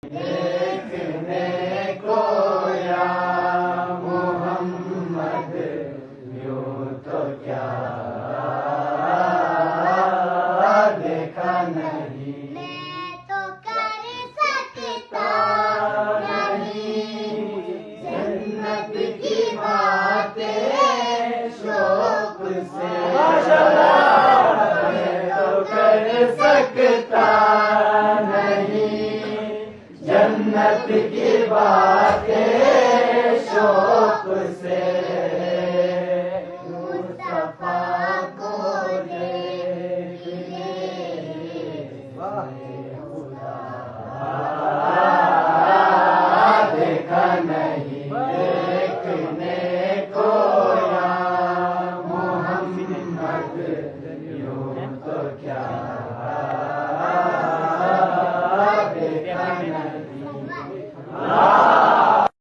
देखने को या मोहम्मद यूं तो क्या देखा नहीं। मैं तो कर सकता नहीं जन्नत की बातें शौक से, मैं तो कर सकता नहीं जन्नत की बातें शौक से। मुस्तफा को देखने खुदा देखा नहीं। देखने को या मोहम्मद यूं तो क्या देखा नहीं।